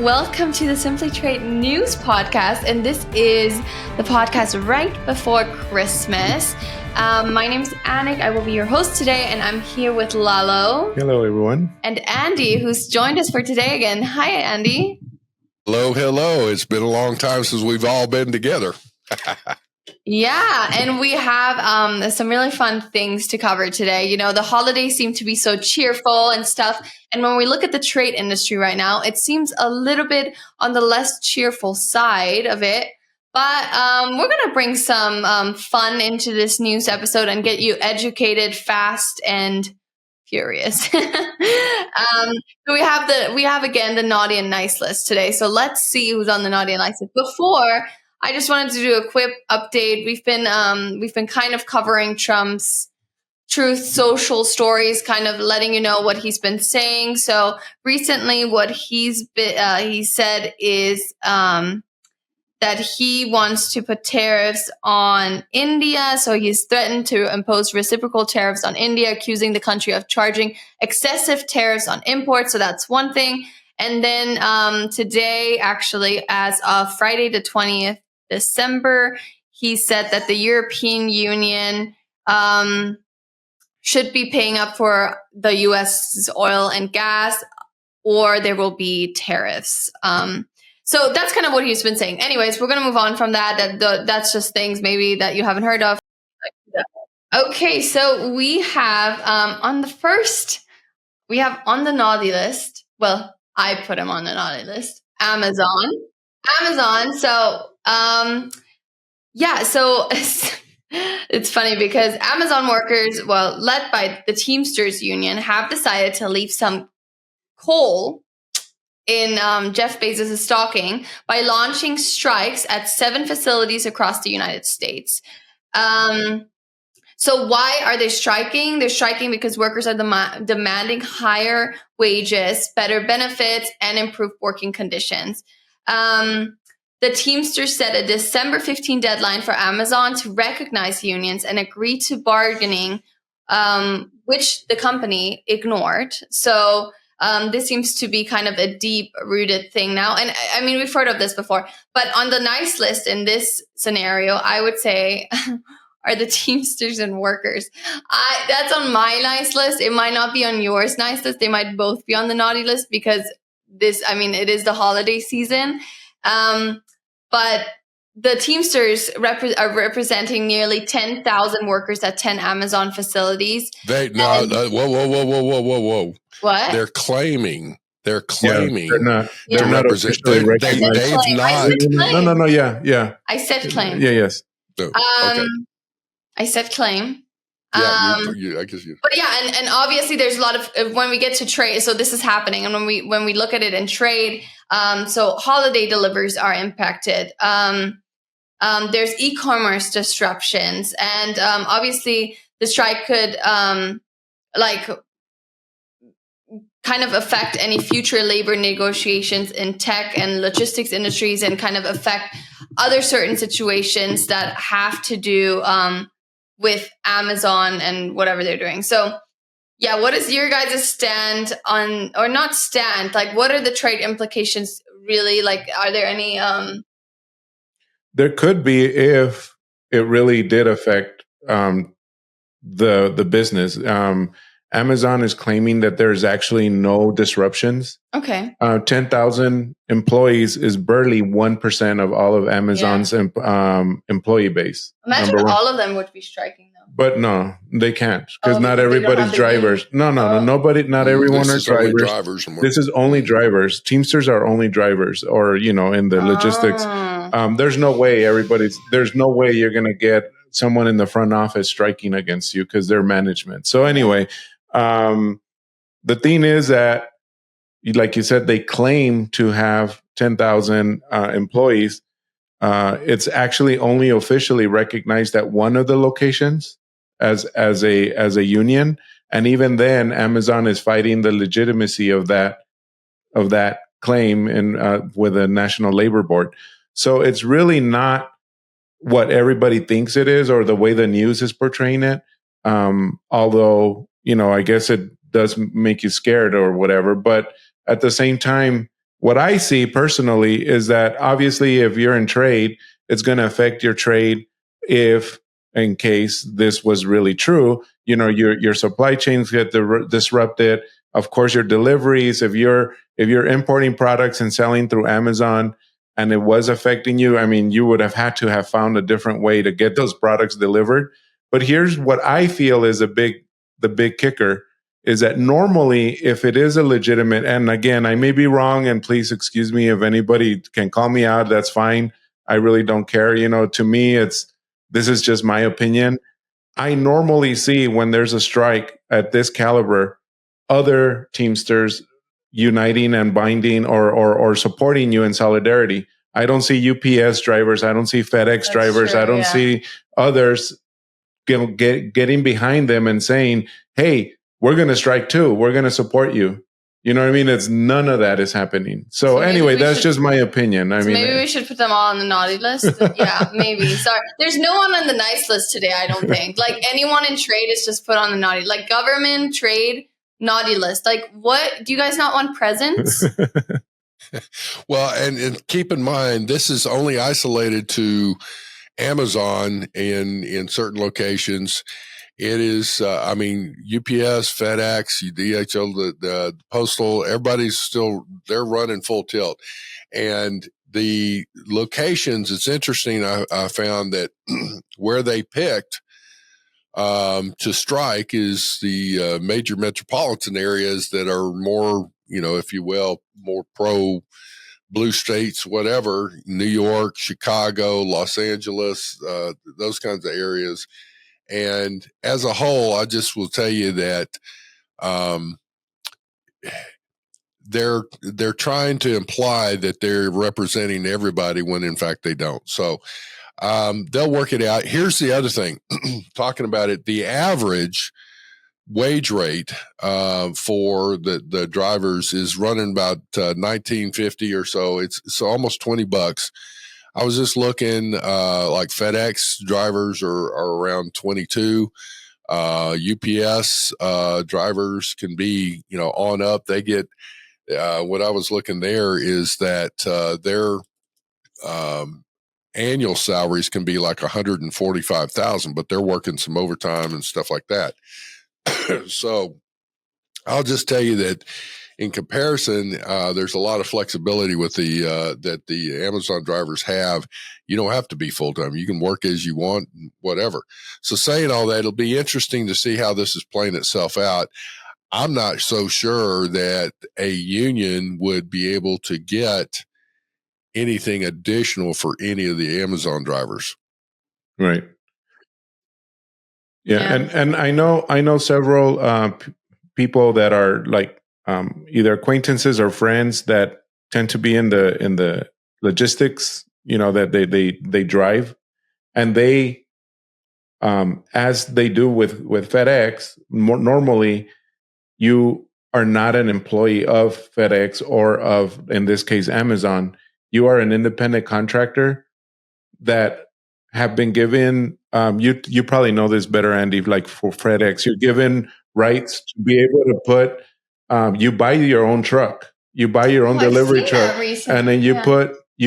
welcome to the SimplyTrade News Podcast. And this is the podcast right before Christmas. My name's Anik. I will be your host today, and I'm here with Lalo. Hello, everyone. And Andy, who's joined us for today again. Hi, Andy. Hello. It's been a long time since we've all been together. Yeah, and we have some really fun things to cover today. You know, the holidays seem to be so cheerful and stuff. And when we look at the trade industry right now, it seems a little bit on the less cheerful side of it. But we're going to bring some fun into this news episode and get you educated fast and furious. So we have again the naughty and nice list today. So let's see who's on the naughty and nice list. Before, I just wanted to do a quick update. We've been kind of covering Trump's Truth Social stories, kind of letting you know what he's been saying. So recently, what he said is that he wants to put tariffs on India. So he's threatened to impose reciprocal tariffs on India, accusing the country of charging excessive tariffs on imports. So that's one thing. And then today, actually, as of Friday, the 20th December, he said that the European Union should be paying up for the U.S.'s oil and gas, or there will be tariffs. So that's kind of what he's been saying. Anyways, we're going to move on from that. That's just things maybe that you haven't heard of. Okay, so we have on the naughty list. Well, I put him on the naughty list. Amazon. So, so it's funny because Amazon workers, led by the Teamsters Union, have decided to leave some coal in Jeff Bezos' stocking by launching strikes at 7 facilities across the United States. So why are they striking? They're striking because workers are demanding higher wages, better benefits, and improved working conditions. The Teamsters set a December 15 deadline for Amazon to recognize unions and agree to bargaining, which the company ignored. So this seems to be kind of a deep-rooted thing now. And I mean, we've heard of this before. But on the nice list in this scenario, I would say are the Teamsters and workers. That's on my nice list. It might not be on yours nice list. They might both be on the naughty list because it is the holiday season. But the Teamsters are representing nearly 10,000 workers at 10 Amazon facilities. Whoa. What? They're claiming. Yeah, they're not officially recognized. They've not. No. Yeah. I said claim. Yeah. Yes. Okay. I said claim. I guess you. But yeah, and obviously there's a lot of when we get to trade. So this is happening, and when we look at it in trade, so holiday deliveries are impacted. There's e-commerce disruptions, and obviously the strike could kind of affect any future labor negotiations in tech and logistics industries, and kind of affect other certain situations that have to do with Amazon and whatever they're doing. So, yeah, what is your guys' stand on, or not stand, like what are the trade implications really? Like, are there any? There could be if it really did affect the business. Amazon is claiming that there's actually no disruptions. Okay. 10,000 employees is barely 1% of all of Amazon's employee base. Imagine all of them would be striking though. But no, they can't because not everybody's drivers. No, nobody. Not everyone are drivers. This is only drivers. Teamsters are only drivers, or in the logistics. There's no way There's no way you're going to get someone in the front office striking against you because they're management. So anyway. The thing is that, like you said, they claim to have 10,000 employees. It's actually only officially recognized at one of the locations as a union, and even then, Amazon is fighting the legitimacy of that claim with the National Labor Board. So it's really not what everybody thinks it is, or the way the news is portraying it. Although, I guess it does make you scared or whatever. But at the same time, what I see personally is that obviously if you're in trade, it's going to affect your trade if, in case this was really true, your supply chains get disrupted. Of course, your deliveries, if you're importing products and selling through Amazon and it was affecting you, I mean, you would have had to have found a different way to get those products delivered. But here's what I feel is the big kicker is that normally if it is a legitimate, and again, I may be wrong, and please excuse me if anybody can call me out, that's fine. I really don't care. To me, this is just my opinion. I normally see when there's a strike at this caliber, other Teamsters uniting and binding or supporting you in solidarity. I don't see UPS drivers. I don't see FedEx drivers. True, I don't see others getting behind them and saying, hey, we're going to strike too. We're going to support you. You know what I mean? It's none of that is happening. So anyway, that's just my opinion. I mean, maybe we should put them all on the naughty list. Yeah, maybe. Sorry. There's no one on the nice list today, I don't think. Like anyone in trade is just put on the naughty. Like government, trade, naughty list. Like what? Do you guys not want presents? Well, and keep in mind, this is only isolated to Amazon in certain locations. It is, UPS, FedEx, DHL, the postal, everybody's they're running full tilt. And the locations, it's interesting. I found that where they picked to strike is the major metropolitan areas that are more, if you will, more pro blue states, whatever, New York, Chicago, Los Angeles, those kinds of areas. And as a whole, I just will tell you that they're trying to imply that they're representing everybody when in fact they don't. So they'll work it out. Here's the other thing, talking about it, the average wage rate for the drivers is running about $19.50 or so. It's almost $20. I was just looking, like FedEx drivers are around 22. UPS drivers can be, on up. They get, what I was looking there is that their annual salaries can be like $145,000, but they're working some overtime and stuff like that. So I'll just tell you that in comparison, there's a lot of flexibility with that the Amazon drivers have. You don't have to be full-time. You can work as you want, whatever. So saying all that, it'll be interesting to see how this is playing itself out. I'm not so sure that a union would be able to get anything additional for any of the Amazon drivers. Right. Yeah. And I know several people that are like either acquaintances or friends that tend to be in the logistics, that they drive, and they as they do with FedEx, normally you are not an employee of FedEx or of, in this case, Amazon. You are an independent contractor that have been given, you probably know this better, Andy, like for FedEx, you're given rights to be able to put, you buy your own truck, you buy your own delivery truck, and then you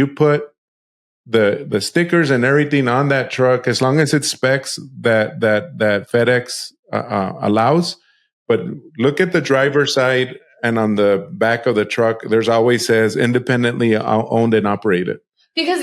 put the stickers and everything on that truck, as long as it specs that FedEx allows. But look at the driver's side, and on the back of the truck, there's always says independently owned and operated. Because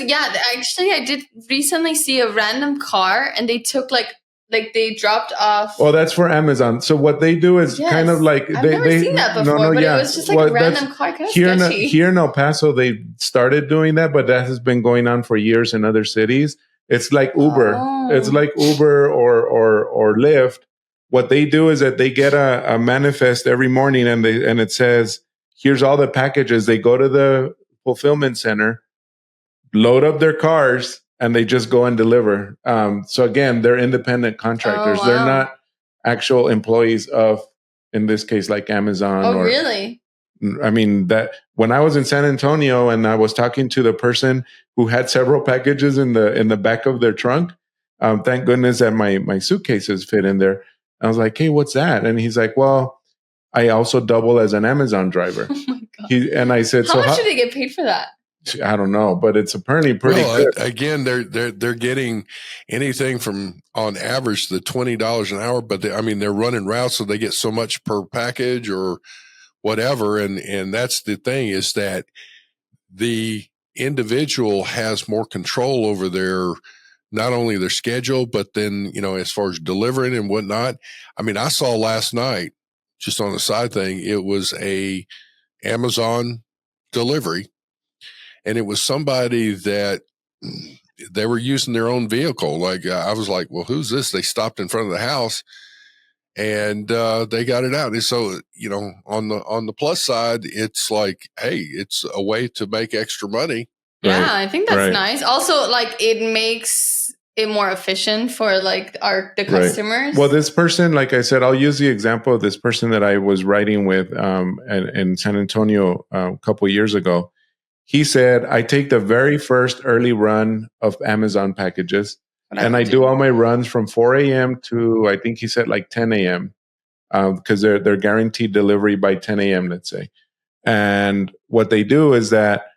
actually, I did recently see a random car, and they took like they dropped off. Well, that's for Amazon. So what they do is kind of like I've never seen that before, but it was just like a random car. Here in El Paso, they started doing that, but that has been going on for years in other cities. It's like Uber. Oh. It's like Uber or Lyft. What they do is that they get a manifest every morning, and it says, "Here's all the packages." They go to the fulfillment center, load up their cars, and they just go and deliver. So again, they're independent contractors. Oh, wow. They're not actual employees of, in this case, like Amazon. Oh, really? I mean, that when I was in San Antonio and I was talking to the person who had several packages in the back of their trunk, thank goodness that my suitcases fit in there. I was like, "Hey, what's that?" And he's like, "Well, I also double as an Amazon driver." Oh my And I said, how much do they get paid for that? I don't know, but it's apparently pretty good. Again, they're getting anything from on average the $20 an hour, but they're running routes, so they get so much per package or whatever. And that's the thing, is that the individual has more control over not only their schedule, but then, as far as delivering and whatnot. I saw last night, just on a side thing, it was a Amazon delivery, and it was somebody that they were using their own vehicle. Like, I was like, well, who's this? They stopped in front of the house and they got it out. And so, on the plus side, it's like, hey, it's a way to make extra money. Yeah, right. I think that's nice. Also, like, it makes it more efficient for like the customers. Right. Well, this person, like I said, I'll use the example of this person that I was riding with in San Antonio a couple of years ago. He said, I take the very first early run of Amazon packages, and I do all my runs from 4 a.m. to, I think he said, like 10 a.m. Because they're guaranteed delivery by 10 a.m., let's say. And what they do is that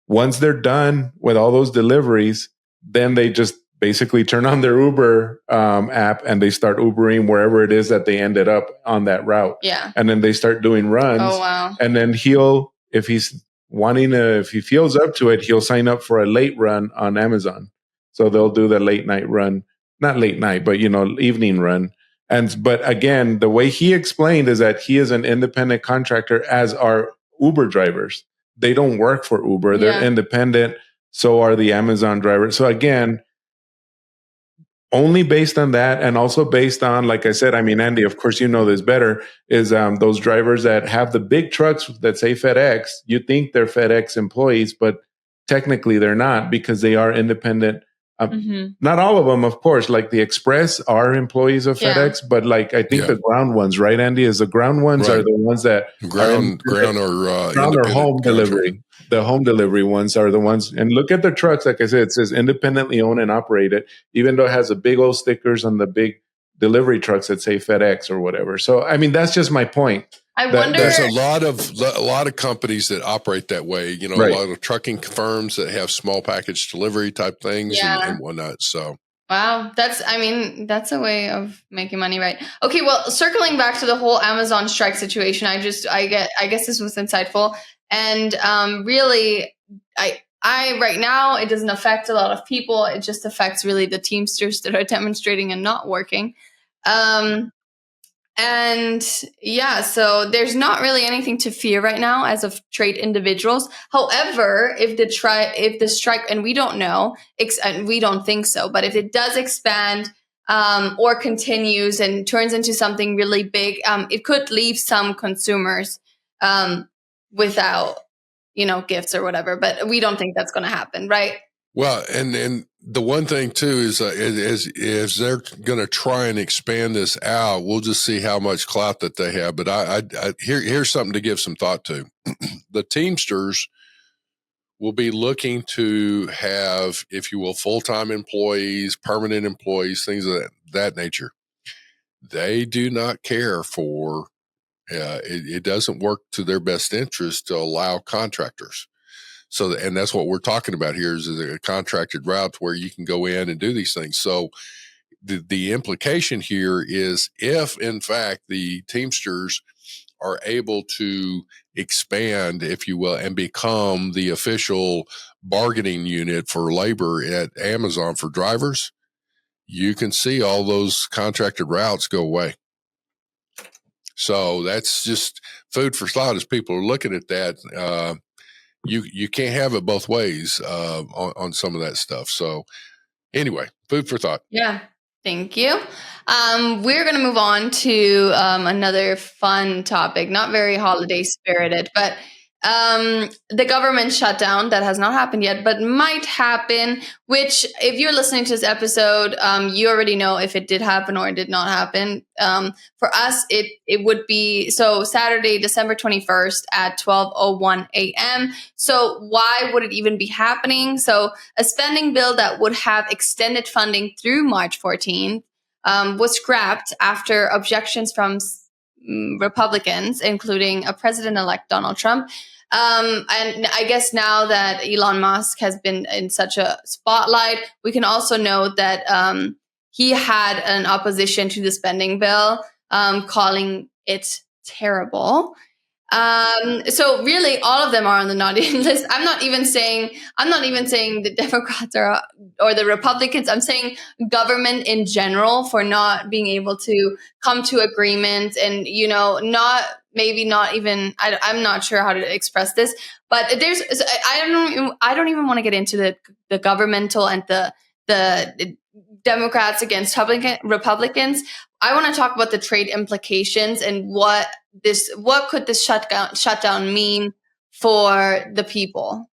once they're done with all those deliveries, then they just basically turn on their Uber app and they start Ubering wherever it is that they ended up on that route. Yeah. And then they start doing runs. Oh, wow. And then if he feels up to it, he'll sign up for a late run on Amazon. So they'll do the late night run, not late night, but, evening run. But again, the way he explained is that he is an independent contractor, as are Uber drivers. They don't work for Uber. They're independent. So are the Amazon drivers. So again, only based on that, and also based on, like I said, Andy, of course, you know this better, is those drivers that have the big trucks that say FedEx. You think they're FedEx employees, but technically they're not, because they are independent. Not all of them, of course. Like the Express are employees of FedEx, but like I think the ground ones, right, Andy? Is the ground ones are the ones that ground or home delivery. The home delivery ones are the ones. And look at the trucks. Like I said, it says independently owned and operated, even though it has the big old stickers on the big delivery trucks that say FedEx or whatever. So, that's just my point. I wonder. There's a lot of companies that operate that way. A lot of trucking firms that have small package delivery type things and whatnot. So. Wow, that's a way of making money, right? Okay, well, circling back to the whole Amazon strike situation, I guess this was insightful, and really, I right now it doesn't affect a lot of people. It just affects really the Teamsters that are demonstrating and not working. And yeah, so there's not really anything to fear right now as of trade individuals. However, if the strike, and we don't know, and we don't think so, but if it does expand or continues and turns into something really big, it could leave some consumers without, gifts or whatever. But we don't think that's going to happen, right? Well, and the one thing too is they're going to try and expand this out. We'll just see how much clout that they have. But here's something to give some thought to. The Teamsters will be looking to have, if you will, full-time employees, permanent employees, things of that nature. They do not care for. It doesn't work to their best interest to allow contractors. So, and that's what we're talking about here is a contracted route where you can go in and do these things. So the implication here is if, in fact, the Teamsters are able to expand, if you will, and become the official bargaining unit for labor at Amazon for drivers, you can see all those contracted routes go away. So that's just food for thought as people are looking at that. You can't have it both ways on some of that stuff. So anyway, food for thought. Yeah, thank you. We're going to move on to another fun topic, not very holiday spirited, but the government shutdown that has not happened yet, but might happen, which if you're listening to this episode, you already know if it did happen or it did not happen. For us, it would be, so Saturday, December 21st at 12:01 a.m. So why would it even be happening? So a spending bill that would have extended funding through March 14th was scrapped after objections from Republicans, including a President-elect Donald Trump, And I guess now that Elon Musk has been in such a spotlight, we can also note that he had an opposition to the spending bill, calling it terrible. So really, all of them are on the naughty list. I'm not even saying the Democrats or the Republicans. I'm saying government in general for not being able to come to agreement, and not even. I'm not sure how to express this, but I don't even want to get into the governmental and the Democrats against Republicans. I want to talk about the trade implications and what could this shutdown mean for the people.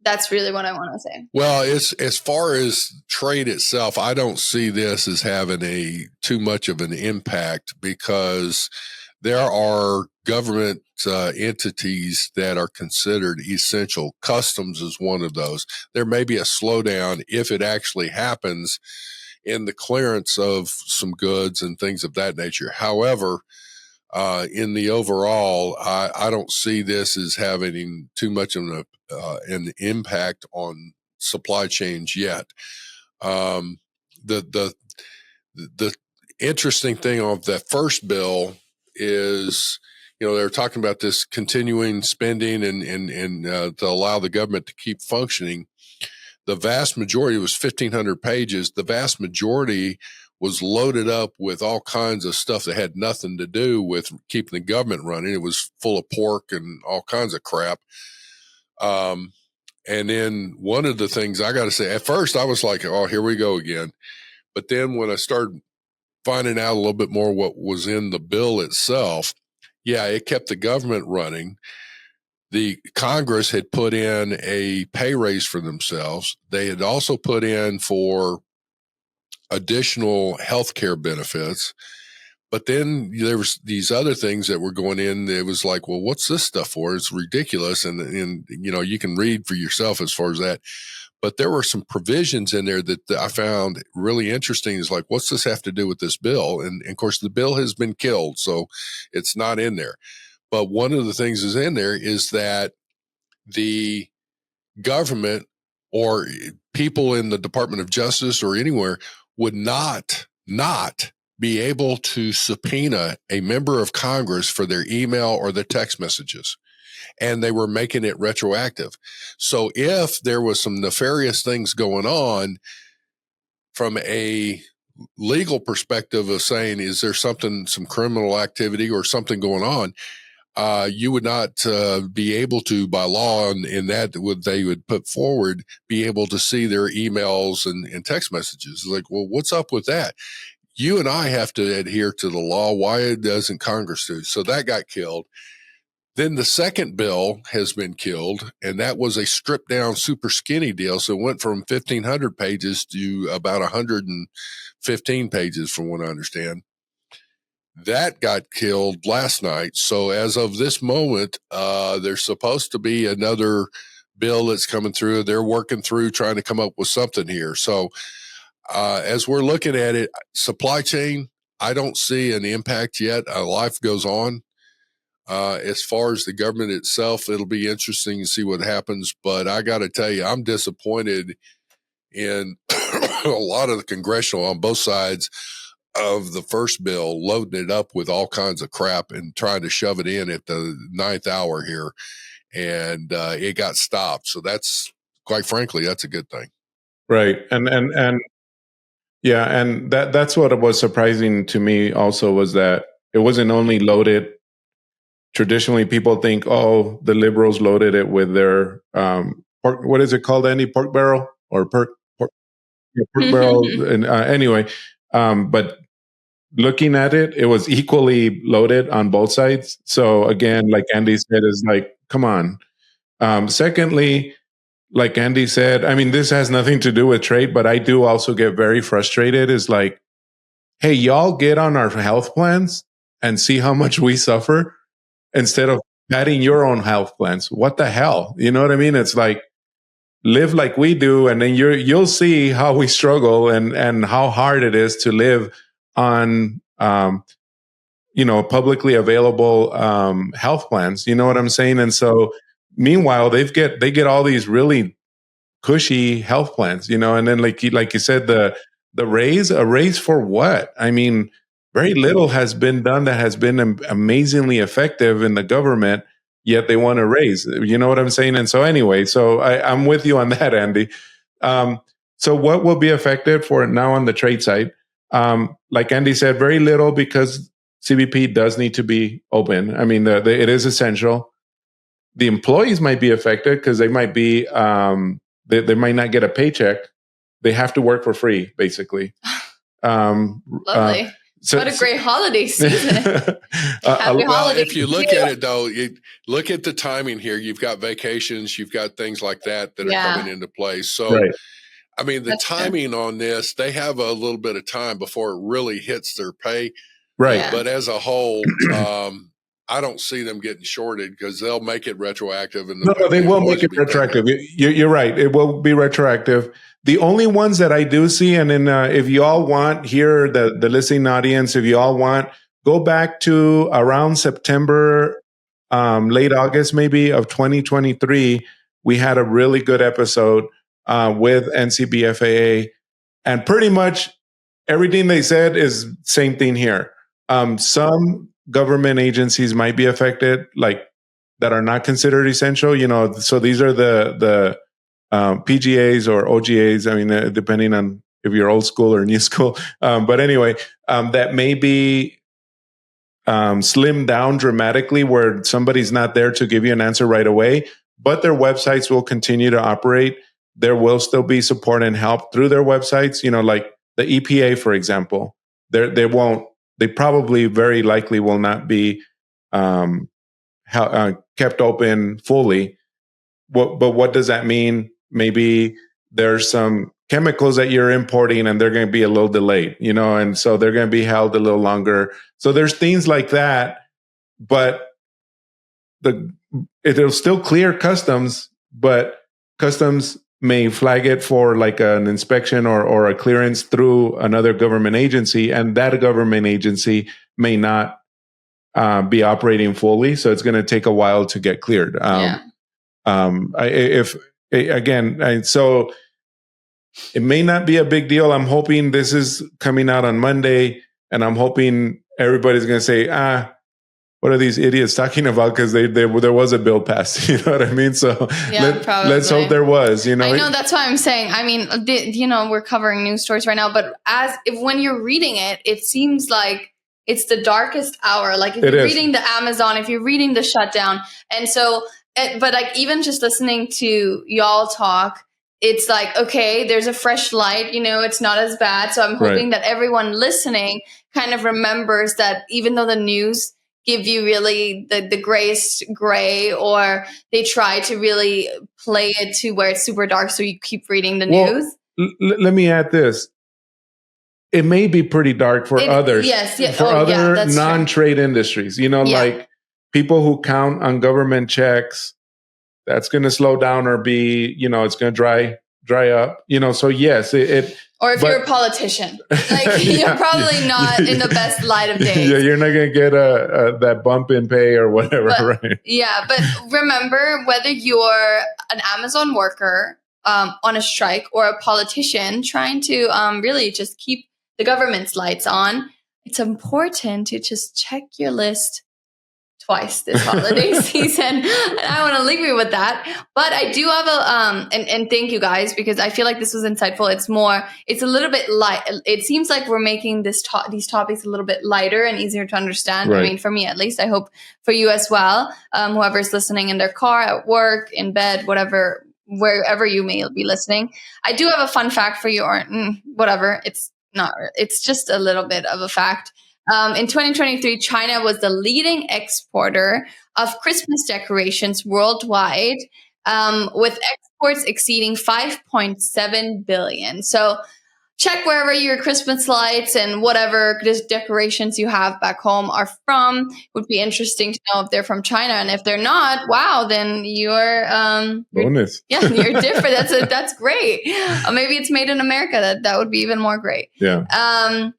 That's really what I want to say. Well, as far as trade itself, I don't see this as having too much of an impact, because there are government entities that are considered essential. Customs is one of those. There may be a slowdown if it actually happens in the clearance of some goods and things of that nature. However, in the overall, I don't see this as having too much of an impact on supply chains yet. The interesting thing of that first bill is, they're talking about this continuing spending and to allow the government to keep functioning. The vast majority was 1,500 pages. The vast majority was loaded up with all kinds of stuff that had nothing to do with keeping the government running. It was full of pork and all kinds of crap. And then one of the things I got to say, at first I was like, oh, here we go again. But then when I started finding out a little bit more what was in the bill itself, yeah, it kept the government running. The Congress had put in a pay raise for themselves. They had also put in for additional health care benefits. But then there was these other things that were going in. It was like, well, what's this stuff for? It's ridiculous. And you can read for yourself as far as that. But there were some provisions in there that I found really interesting. Is like, what's this have to do with this bill? And of course, the bill has been killed, so it's not in there. But one of the things is in there is that the government or people in the Department of Justice or anywhere would not be able to subpoena a member of Congress for their email or their text messages. And they were making it retroactive. So if there was some nefarious things going on from a legal perspective of saying, is there some criminal activity or something going on? You would not be able to, by law, in that they would put forward, be able to see their emails and text messages. Like, well, what's up with that? You and I have to adhere to the law. Why doesn't Congress do? So that got killed. Then the second bill has been killed, and that was a stripped down, super skinny deal. So it went from 1,500 pages to about 115 pages, from what I understand. That got killed last night. So as of this moment, there's supposed to be another bill that's coming through. They're working through trying to come up with something here. So as we're looking at it, supply chain, I don't see an impact yet. Life goes on. As far as the government itself, it'll be interesting to see what happens. But I got to tell you, I'm disappointed in a lot of the congressional on both sides of the first bill, loading it up with all kinds of crap and trying to shove it in at the 9th hour here. And it got stopped. So that's, quite frankly, that's a good thing. Right. And yeah, and that's what was surprising to me also, was that it wasn't only loaded. Traditionally, people think, oh, the liberals loaded it with their pork, what is it called, Andy? Pork barrel or pork barrel? And anyway, but looking at it, it was equally loaded on both sides. So again, like Andy said, is like, come on. Secondly, like Andy said, I mean, this has nothing to do with trade, but I do also get very frustrated. Is like, hey, y'all get on our health plans and see how much we suffer, instead of adding your own health plans. What the hell? You know what I mean? It's like, live like we do, and then you'll see how we struggle and how hard it is to live on publicly available health plans. You know what I'm saying? And so meanwhile, they get all these really cushy health plans, and then like you said, a raise for what? I mean, very little has been done that has been amazingly effective in the government, yet they want to raise. You know what I'm saying? And so anyway, I'm with you on that, Andy. So what will be affected for now on the trade side? Like Andy said, very little, because CBP does need to be open. I mean, it is essential. The employees might be affected because they might be they might not get a paycheck. They have to work for free, basically. Lovely. What a great holiday season. Happy holidays. If you look at it, though, look at the timing here. You've got vacations, you've got things like that are coming into place. So, right. I mean, the timing on this, they have a little bit of time before it really hits their pay. Right. Yeah. But as a whole, I don't see them getting shorted because they'll make it retroactive. And no, they will make it retroactive. You're right. It will be retroactive. The only ones that I do see, and then if you all want here, the listening audience, if you all want, go back to around September, late August maybe of 2023. We had a really good episode with NCBFAA, and pretty much everything they said is same thing here. Some government agencies might be affected, like that are not considered essential. So these are the PGAs or OGAs. I mean, depending on if you're old school or new school. But anyway, that may be slimmed down dramatically, where somebody's not there to give you an answer right away, but their websites will continue to operate. There will still be support and help through their websites. Like the EPA, for example, they probably very likely will not be kept open fully. But what does that mean? Maybe there's some chemicals that you're importing and they're going to be a little delayed, and so they're going to be held a little longer. So there's things like that, but it'll still clear customs, but customs may flag it for like an inspection or a clearance through another government agency, and that government agency may not be operating fully. So it's going to take a while to get cleared. So it may not be a big deal. I'm hoping this is coming out on Monday, and I'm hoping everybody's going to say, what are these idiots talking about? Because there was a bill passed. You know what I mean? So let's hope there was. I know, that's why I'm saying. I mean, we're covering news stories right now, but when you're reading it, it seems like it's the darkest hour. Like if you're reading the Amazon, if you're reading the shutdown, and so, but like even just listening to y'all talk, it's like, okay, there's a fresh light. It's not as bad. So I'm hoping that everyone listening kind of remembers that even though the news give you really the grayest gray, or they try to really play it to where it's super dark, so you keep reading the news. Let me add this. It may be pretty dark for others. Yes. Yeah. For other non-trade industries, like people who count on government checks, that's going to slow down or be, it's going to dry up, so yes, or if you're a politician, like you're probably not in the best light of day. Yeah, you're not going to get that bump in pay or whatever, right? Yeah, but remember, whether you're an Amazon worker on a strike or a politician trying to really just keep the government's lights on, it's important to just check your list twice this holiday season. And I want to leave you with that. But I do have and thank you guys, because I feel like this was insightful. It's a little bit light. It seems like we're making these topics a little bit lighter and easier to understand. Right. I mean, for me at least, I hope for you as well. Whoever's listening in their car, at work, in bed, wherever you may be listening. I do have a fun fact for you, or whatever. It's just a little bit of a fact. In 2023, China was the leading exporter of Christmas decorations worldwide, with exports exceeding 5.7 billion. So check wherever your Christmas lights and whatever decorations you have back home are from. It would be interesting to know if they're from China. And if they're not, wow, then you're bonus. Yeah, you're different. That's great. Maybe it's made in America. That would be even more great. Yeah.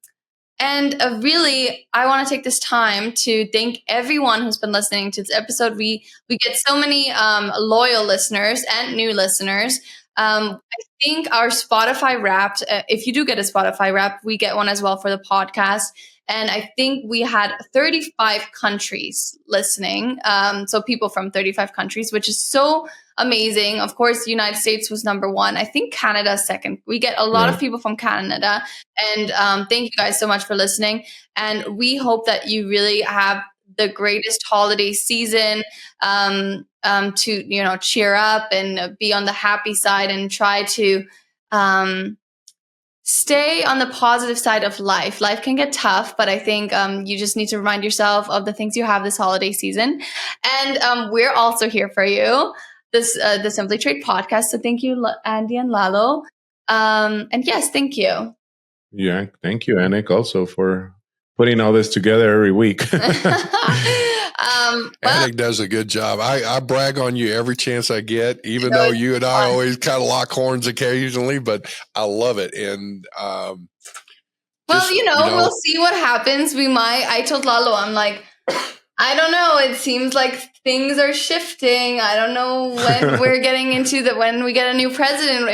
And really, I want to take this time to thank everyone who's been listening to this episode. We get so many loyal listeners and new listeners. I think our Spotify Wrapped, if you do get a Spotify Wrapped, we get one as well for the podcast. And I think we had 35 countries listening. So people from 35 countries, which is so amazing. Of course, the United States was number one. I think Canada second. We get a lot of people from Canada. And thank you guys so much for listening. And we hope that you really have the greatest holiday season to, cheer up and be on the happy side and try to stay on the positive side of life. Life can get tough, but I think you just need to remind yourself of the things you have this holiday season. And we're also here for you, the SimplyTrade podcast. So thank you, Andy and Lalo. And yes, thank you. Yeah, thank you, Anik, also for putting all this together every week. Anik does a good job. I brag on you every chance I get, even though you and I always kind of lock horns occasionally, but I love it. And we'll see what happens. I told Lalo, I'm like, I don't know. It seems like things are shifting. I don't know when we're getting into when we get a new president,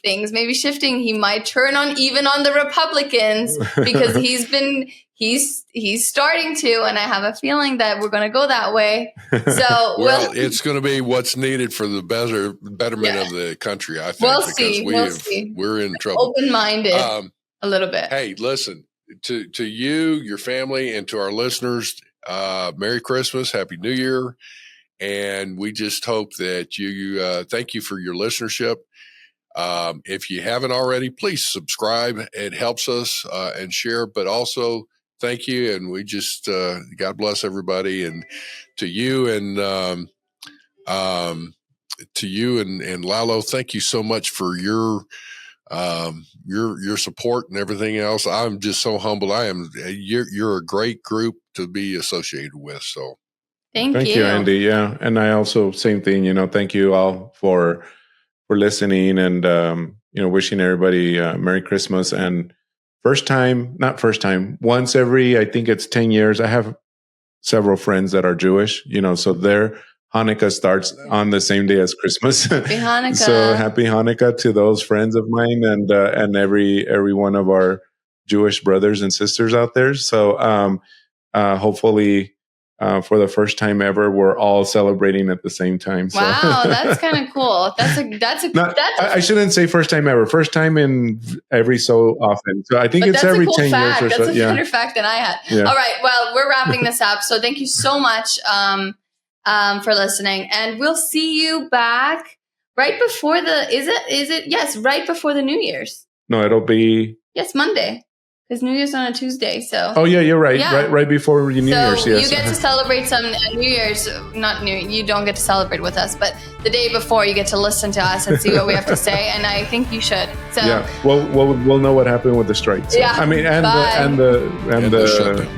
things may be shifting. He might turn even on the Republicans because he's starting to, and I have a feeling that we're going to go that way. So it's going to be what's needed for the betterment of the country. I think we'll see. We're in trouble. Open-minded a little bit. Hey, listen to you, your family, and to our listeners. Merry Christmas, Happy New Year, and we just hope that you thank you for your listenership. If you haven't already, please subscribe. It helps us and share, but also thank you. And we just God bless everybody, and to you and Lalo, thank you so much for your support and everything else. I'm just so humbled. You're a great group to be associated with. So thank you, Andy. Yeah. And I also, same thing, thank you all for listening and, wishing everybody Merry Christmas. And once every, I think it's 10 years, I have several friends that are Jewish, so their Hanukkah starts on the same day as Christmas. Happy Hanukkah. So happy Hanukkah to those friends of mine and every one of our Jewish brothers and sisters out there. So hopefully for the first time ever, we're all celebrating at the same time. So. Wow, that's kind of cool. I shouldn't say first time ever. First time in every so often. So I think it's every 10 years or so. That's a better fact than I had. Yeah. All right. Well, we're wrapping this up. So thank you so much for listening, and we'll see you back right before right before the New Year's. No, it'll be Monday. Because New Year's on a Tuesday, so. Oh yeah, you're right. Yeah. Right before New Year's. Yes. You get to celebrate some New Year's. You don't get to celebrate with us, but the day before you get to listen to us and see what we have to say. And I think you should. So yeah, we'll know what happened with the strike. So. Yeah, I mean, and the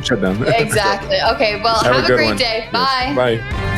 shutdown. Exactly. Okay. Well, have a great day. Bye. Yes. Bye.